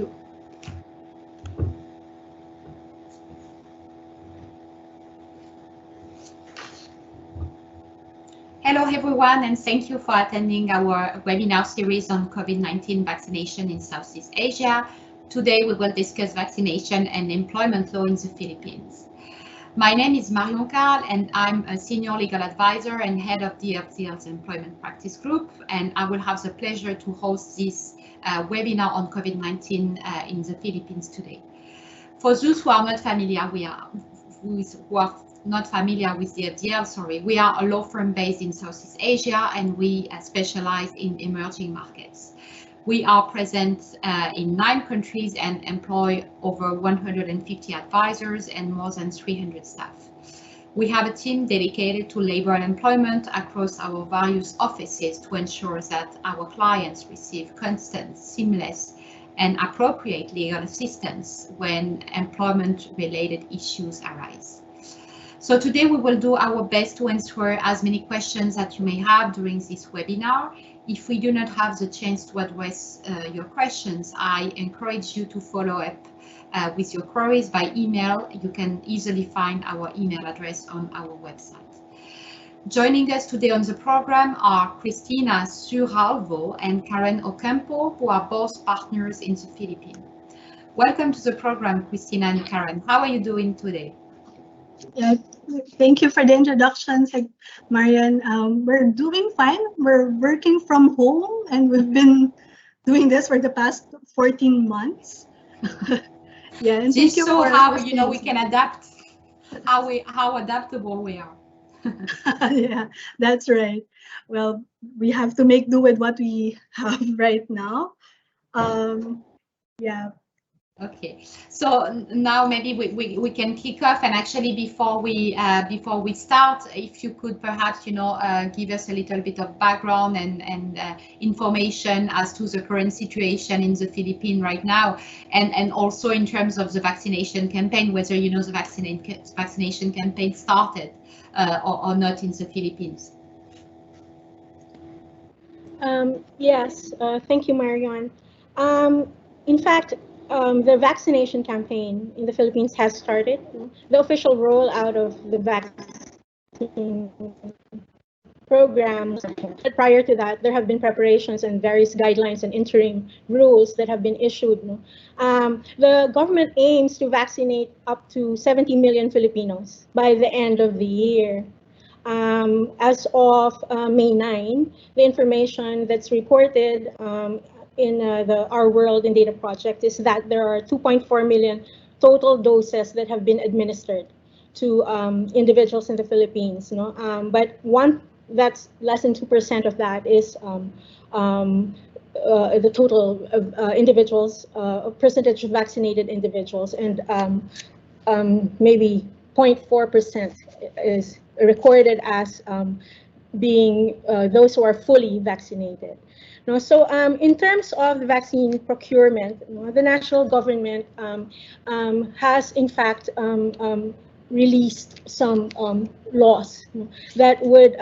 you. Hello everyone, and thank you for attending our webinar series on COVID-19 vaccination in Southeast Asia. Today we will discuss vaccination and employment law in the Philippines. My name is Marion Carles, and I'm a senior legal advisor and head of DFDL's employment practice group, and I will have the pleasure to host this webinar on COVID-19 in the Philippines today. For those who are not familiar, we are DFDL, we are a law firm based in Southeast Asia, and we specialize in emerging markets. We are present in 9 countries and employ over 150 advisors and more than 300 staff. We have a team dedicated to labor and employment across our various offices to ensure that our clients receive constant, seamless, and appropriate legal assistance when employment-related issues arise. So today we will do our best to answer as many questions that you may have during this webinar. If we do not have the chance to address your questions, I encourage you to follow up with your queries by email. You can easily find our email address on our website. Joining us today on the program are Cristina Suralvo and Karen Ocampo, who are both partners in the Philippines. Welcome to the program, Cristina and Karen. How are you doing today? Yeah, thank you for the introduction, Marion. We're doing fine. We're working from home, and we've been doing this for the past 14 months. Yeah, and thank you for how we can adapt, how adaptable we are. Yeah, that's right. Well, we have to make do with what we have right now. Yeah. Okay, so now maybe we can kick off, and actually before we start, if you could perhaps give us a little bit of background and information as to the current situation in the Philippines right now, and also in terms of the vaccination campaign, whether the vaccination campaign started or not in the Philippines. Yes, thank you, Marion. In fact, the vaccination campaign in the Philippines has started. The official rollout of the vaccine programs. Prior to that, there have been preparations and various guidelines and interim rules that have been issued. The government aims to vaccinate up to 70 million Filipinos by the end of the year. As of May 9, the information that's reported in the Our World in Data project is that there are 2.4 million total doses that have been administered to individuals in the Philippines. But that's less than 2% of that is the total of individuals, percentage of vaccinated individuals, and maybe 0.4% is recorded as being those who are fully vaccinated. So in terms of the vaccine procurement, the national government has in fact released some laws that would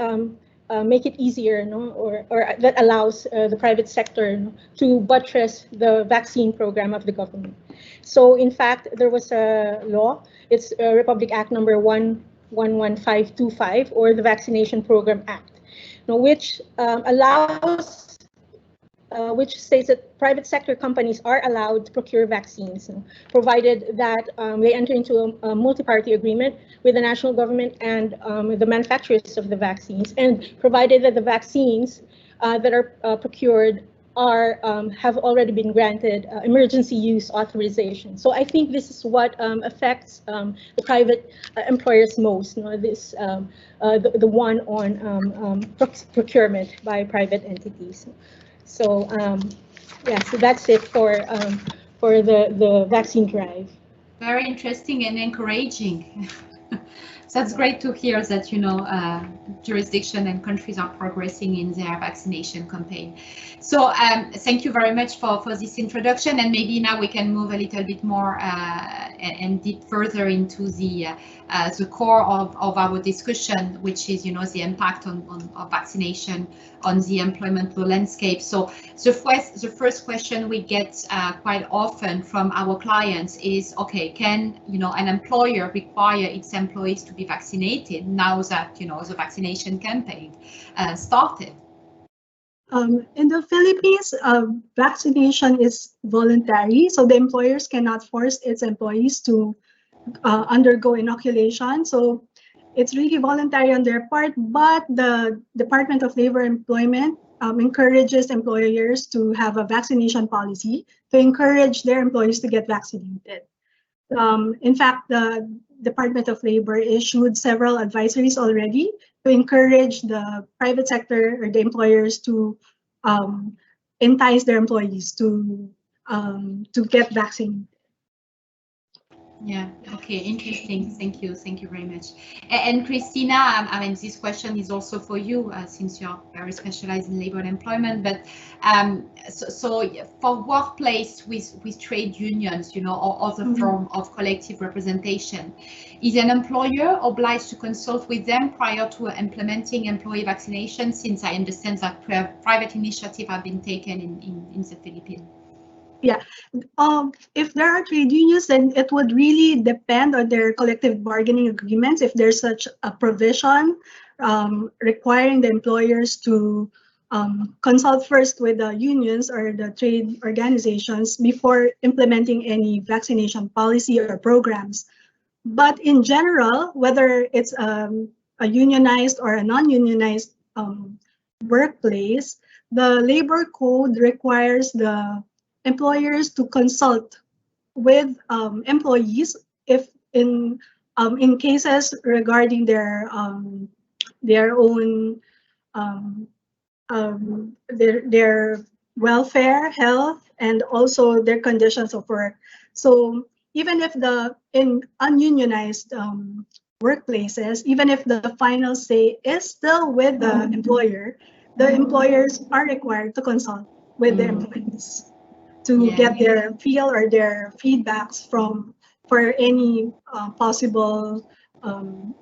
make it easier, or that allows the private sector to buttress the vaccine program of the government. So in fact, there was a law, it's Republic Act number 11525, or the Vaccination Program Act, which allows which states that private sector companies are allowed to procure vaccines, provided that they enter into a multi-party agreement with the national government and the manufacturers of the vaccines, and provided that the vaccines that are procured have already been granted emergency use authorization. So I think this is what affects the private employers most, the one on procurement by private entities. So yeah, so that's it for the vaccine drive. Very interesting and encouraging. That's great to hear that, jurisdiction and countries are progressing in their vaccination campaign. So thank you very much for this introduction, and maybe now we can move a little bit more and deep further into the core of our discussion, which is, the impact of vaccination on the employment law landscape. So the first question we get quite often from our clients is, okay, can an employer require its employees to be vaccinated now that the vaccination campaign started? In the Philippines, vaccination is voluntary, so the employers cannot force its employees to undergo inoculation. So it's really voluntary on their part, but the Department of Labor and Employment encourages employers to have a vaccination policy to encourage their employees to get vaccinated. In fact, the Department of Labor issued several advisories already to encourage the private sector or the employers to entice their employees to get vaccinated. Yeah, okay, interesting. Thank you very much. And Cristina, I mean, this question is also for you, since you're very specialized in labor and employment, but so for workplace with trade unions, or other form of collective representation, is an employer obliged to consult with them prior to implementing employee vaccination, since I understand that private initiatives have been taken in the Philippines? Yeah, if there are trade unions, then it would really depend on their collective bargaining agreements. If there's such a provision requiring the employers to consult first with the unions or the trade organizations before implementing any vaccination policy or programs. But in general, whether it's a unionized or a non-unionized workplace, the labor code requires the employers to consult with employees if in cases regarding their own their welfare, health, and also their conditions of work. So even if in ununionized workplaces, even if the final say is still with the employers are required to consult with the employees to get their feel or their feedbacks for any possible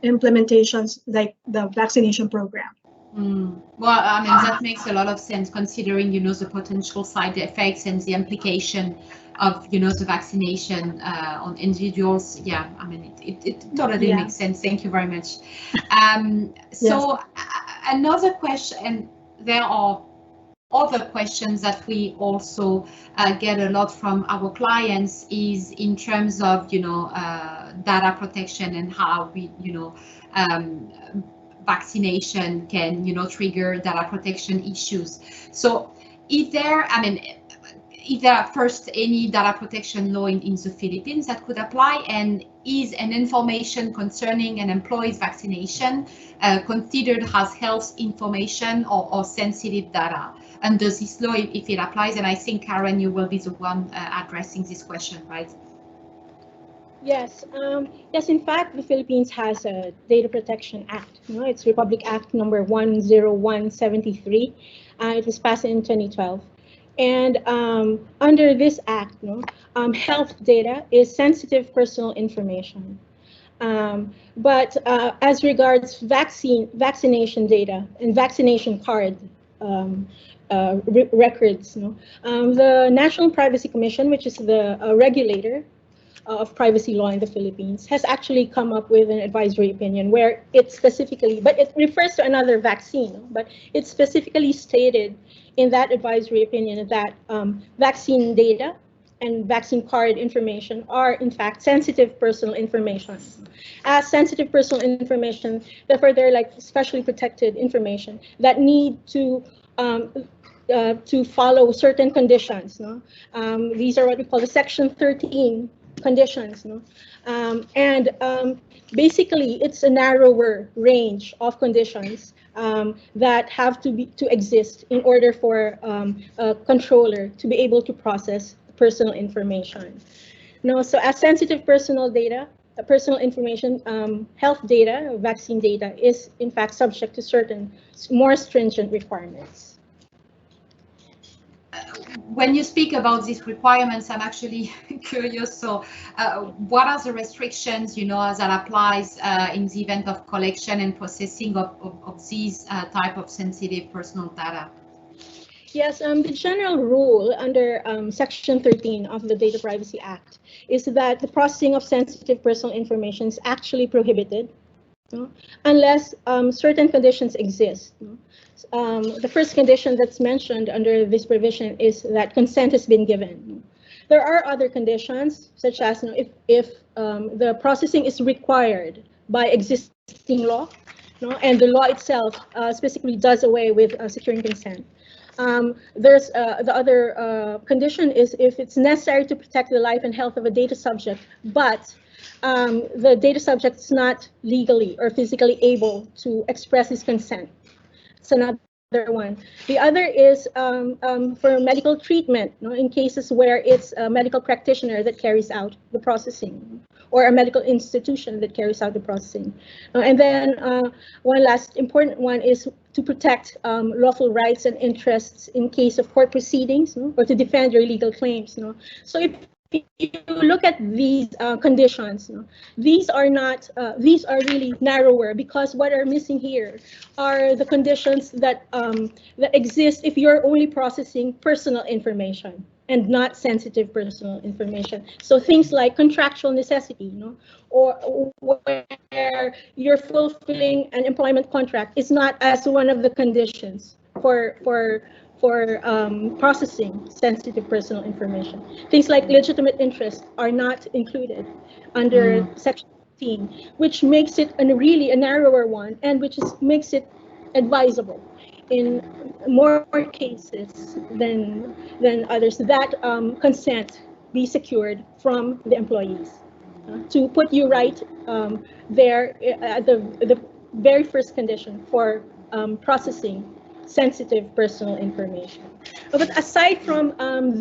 implementations like the vaccination program. Well, I mean, that makes a lot of sense considering, the potential side effects and the implication of, the vaccination on individuals. Yeah, I mean, it totally makes sense. Thank you very much. So another question, and there are other questions that we also get a lot from our clients is in terms of, data protection and how we, vaccination can, trigger data protection issues. So is there first any data protection law in the Philippines that could apply, and is an information concerning an employee's vaccination considered as health information or sensitive data under this law if it applies? And I think, Karen, you will be the one addressing this question, right? Yes, yes. In fact, the Philippines has a Data Protection Act. It's Republic Act number 10173. It was passed in 2012. And under this act, health data is sensitive personal information. But as regards vaccination data and vaccination card records, the National Privacy Commission, which is the regulator of privacy law in the Philippines, has actually come up with an advisory opinion where it specifically, but it refers to another vaccine, but it specifically stated in that advisory opinion that vaccine data and vaccine card information are in fact sensitive personal information. As sensitive personal information, therefore they're like specially protected information that need to follow certain conditions. These are what we call the Section 13 conditions, and basically it's a narrower range of conditions that have to exist in order for a controller to be able to process personal information. So as sensitive personal data, personal information, health data, vaccine data is in fact subject to certain more stringent requirements. When you speak about these requirements, I'm actually curious. So what are the restrictions, that applies in the event of collection and processing of these type of sensitive personal data? Yes, the general rule under Section 13 of the Data Privacy Act is that the processing of sensitive personal information is actually prohibited, unless certain conditions exist. The first condition that's mentioned under this provision is that consent has been given. There are other conditions, such as if the processing is required by existing law, and the law itself specifically does away with securing consent. There's the other condition is if it's necessary to protect the life and health of a data subject, but the data subject is not legally or physically able to express his consent. It's another one. The other is for medical treatment, in cases where it's a medical practitioner that carries out the processing, or a medical institution that carries out the processing. And then one last important one is to protect lawful rights and interests in case of court proceedings, or to defend your legal claims. So if you look at these conditions, these are not, these are really narrower, because what are missing here are the conditions that that exist if you're only processing personal information and not sensitive personal information. So things like contractual necessity, or where you're fulfilling an employment contract is not as one of the conditions for processing sensitive personal information. Things like legitimate interest are not included under Section 15, which makes it really a narrower one, and which makes it advisable in more cases than others that consent be secured from the employees to put you right there at the very first condition for processing sensitive personal information. But aside from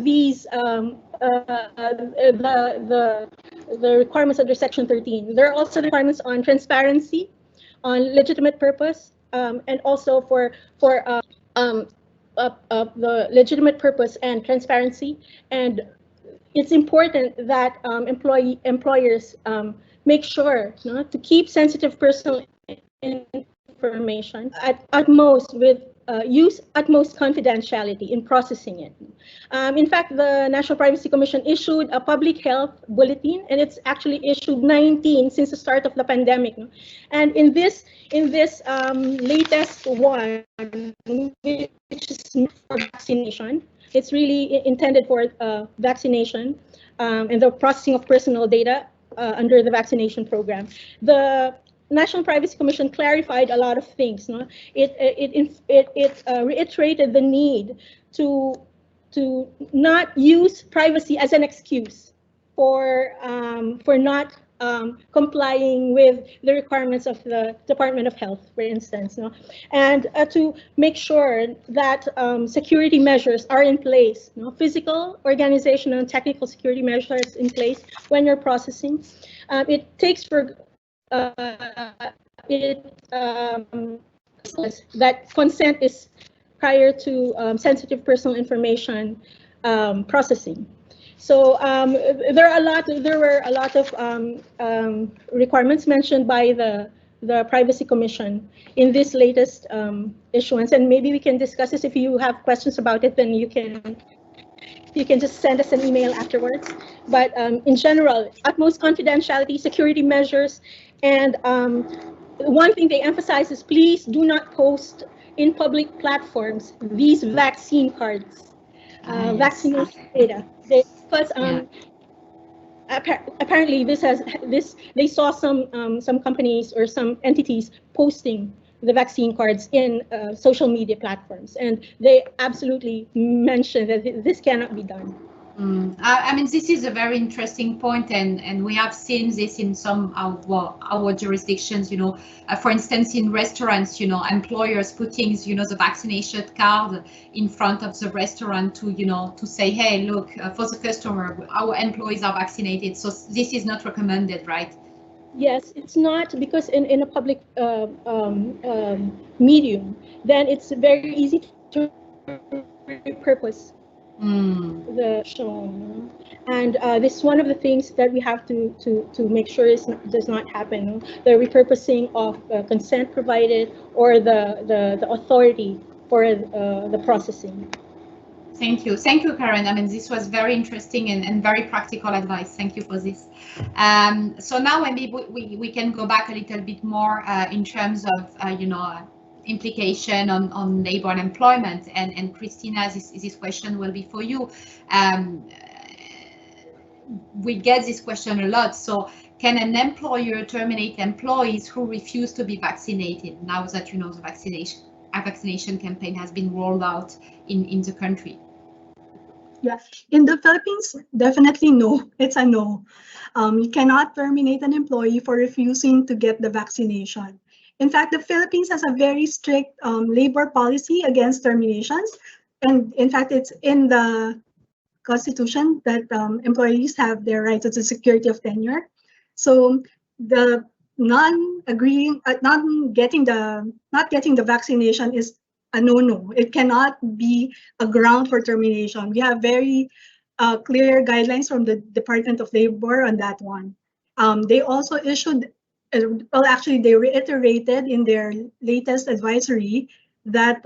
these the requirements under Section 13, there are also requirements on transparency, on legitimate purpose, and also for the legitimate purpose and transparency. And it's important that employers make sure to keep sensitive personal information at most with use utmost confidentiality in processing it. In fact, the National Privacy Commission issued a public health bulletin, and it's actually issued 19 since the start of the pandemic. And in this latest one, which is for vaccination, it's really intended for vaccination and the processing of personal data under the vaccination program. The National Privacy Commission clarified a lot of things. It reiterated the need to not use privacy as an excuse for not complying with the requirements of the Department of Health, for instance, and to make sure that security measures are in place, physical, organizational, and technical security measures in place when you're processing. It takes for that consent is prior to sensitive personal information processing. So there were a lot of requirements mentioned by the Privacy Commission in this latest issuance, and maybe we can discuss this. If you have questions about it, then you can just send us an email afterwards. But in general, utmost confidentiality, security measures, and one thing they emphasize is please do not post in public platforms these vaccine cards, vaccination data. Because apparently they saw some companies or some entities posting the vaccine cards in social media platforms, and they absolutely mentioned that this cannot be done. I mean, this is a very interesting point, and we have seen this in some of our jurisdictions. For instance, in restaurants, employers putting, the vaccination card in front of the restaurant to say, hey, look, for the customer, our employees are vaccinated. So this is not recommended, right? Yes, it's not, because in a public medium, then it's very easy to repurpose the shown. And this is one of the things that we have to make sure does not happen. The repurposing of consent provided, or the authority for the processing. Thank you, Karen. I mean, this was very interesting and very practical advice. Thank you for this. So now maybe we can go back a little bit more in terms of implication on labor and employment. And Cristina, this question will be for you. We get this question a lot. So can an employer terminate employees who refuse to be vaccinated now that the vaccination campaign has been rolled out in the country? Yeah, in the Philippines, definitely no. It's a no. You cannot terminate an employee for refusing to get the vaccination. In fact, the Philippines has a very strict labor policy against terminations. And in fact, it's in the Constitution that employees have their right to the security of tenure. So the not getting the vaccination is a no-no. It cannot be a ground for termination. We have very clear guidelines from the Department of Labor on that one. They also issued, well, actually, they reiterated in their latest advisory that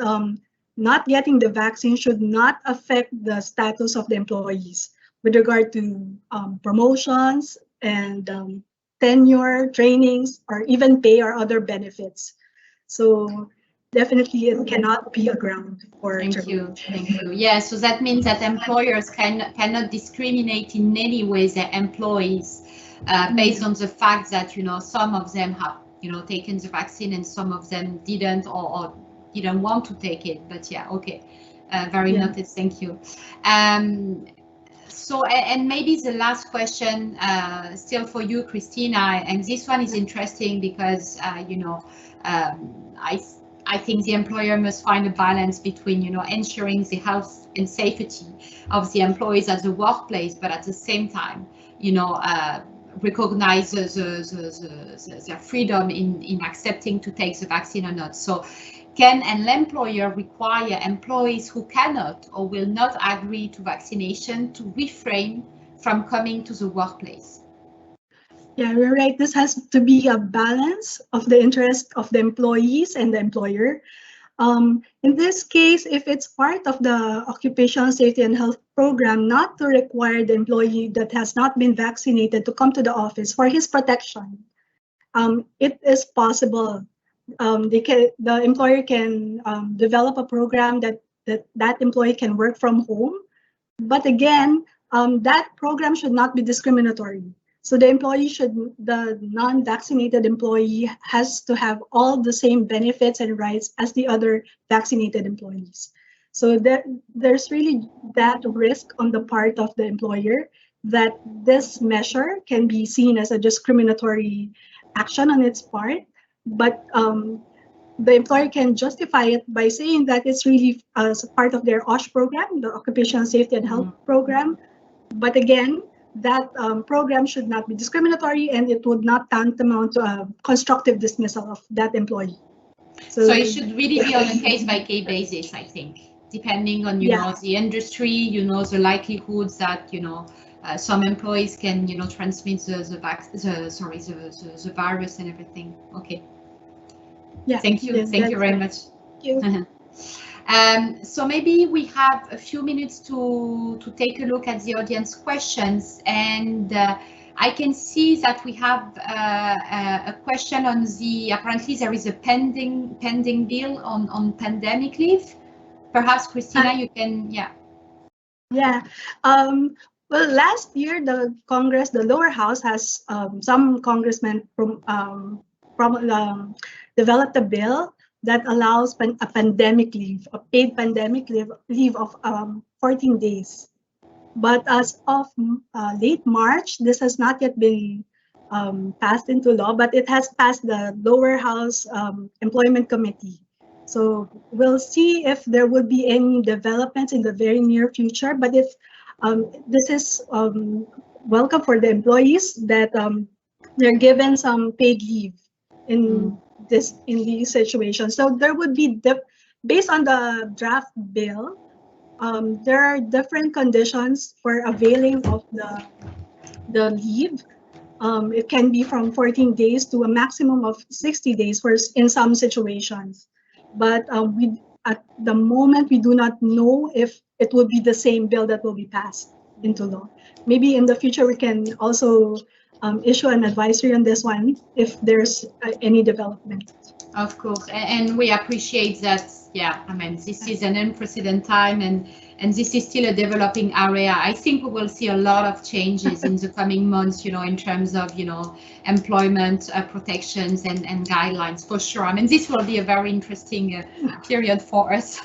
not getting the vaccine should not affect the status of the employees with regard to promotions and tenure, trainings, or even pay or other benefits. So definitely it cannot be a ground for termination. Thank you. Yeah, so that means that employers cannot discriminate in any way their employees based on the fact that some of them have taken the vaccine and some of them didn't or didn't want to take it. But yeah, okay, very noted. Thank you. So and maybe the last question still for you, Cristina, and this one is interesting because I think the employer must find a balance between ensuring the health and safety of the employees at the workplace, but at the same time recognize their freedom in accepting to take the vaccine or not. So can an employer require employees who cannot or will not agree to vaccination to refrain from coming to the workplace? Yeah, you're right. This has to be a balance of the interest of the employees and the employer. In this case, if it's part of the occupational safety and health program, not to require the employee that has not been vaccinated to come to the office for his protection, it is possible. The employer can develop a program that employee can work from home. But again, that program should not be discriminatory. So the non-vaccinated employee has to have all the same benefits and rights as the other vaccinated employees. So there's really that risk on the part of the employer that this measure can be seen as a discriminatory action on its part. But the employer can justify it by saying that it's really as part of their OSH program, the Occupational Safety and Health Program. But again, that program should not be discriminatory, and it would not tantamount to a constructive dismissal of that employee. So it should really be on a case-by-case basis, I think, depending on the industry, the likelihoods that some employees can transmit the virus and everything. Okay. Yeah. Thank you. Thank you very much. Thank you. So maybe we have a few minutes to take a look at the audience questions, and I can see that we have a question on apparently there is a pending bill on pandemic leave. Perhaps Cristina, you can, Yeah. Well, last year the lower house has some congressmen developed a bill that allows a pandemic leave, a paid pandemic leave of 14 days. But as of late March, this has not yet been passed into law, but it has passed the lower house employment committee. So we'll see if there would be any developments in the very near future. But if this is welcome for the employees that they're given some paid leave in these situations. So there would be based on the draft bill, there are different conditions for availing of the leave. It can be from 14 days to a maximum of 60 days in some situations. But at the moment, we do not know if it will be the same bill that will be passed into law. Maybe in the future, we can also issue an advisory on this one if there's any development. Of course, and we appreciate that. Yeah, I mean, this is an unprecedented time, and this is still a developing area. I think we will see a lot of changes in the coming months, in terms of, employment protections and guidelines, for sure. I mean, this will be a very interesting period for us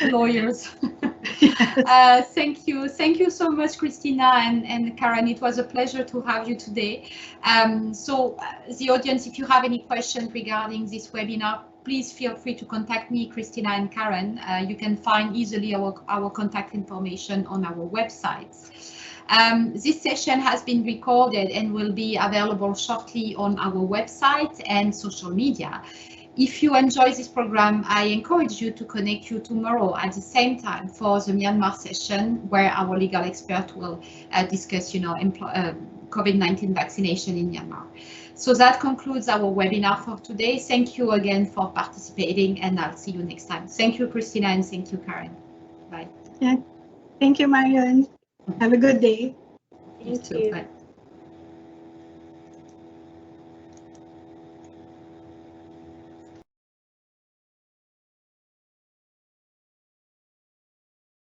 lawyers. Yes. Thank you so much, Cristina and Karen. It was a pleasure to have you today. So the audience, if you have any questions regarding this webinar, please feel free to contact me, Cristina and Karen. You can find easily our contact information on our website. This session has been recorded and will be available shortly on our website and social media. If you enjoy this program, I encourage you to connect you tomorrow at the same time for the Myanmar session, where our legal expert will discuss, COVID-19 vaccination in Myanmar. So that concludes our webinar for today. Thank you again for participating, and I'll see you next time. Thank you, Cristina, and thank you, Karen. Bye. Yeah. Thank you, Marion. Have a good day. Thank you. Bye.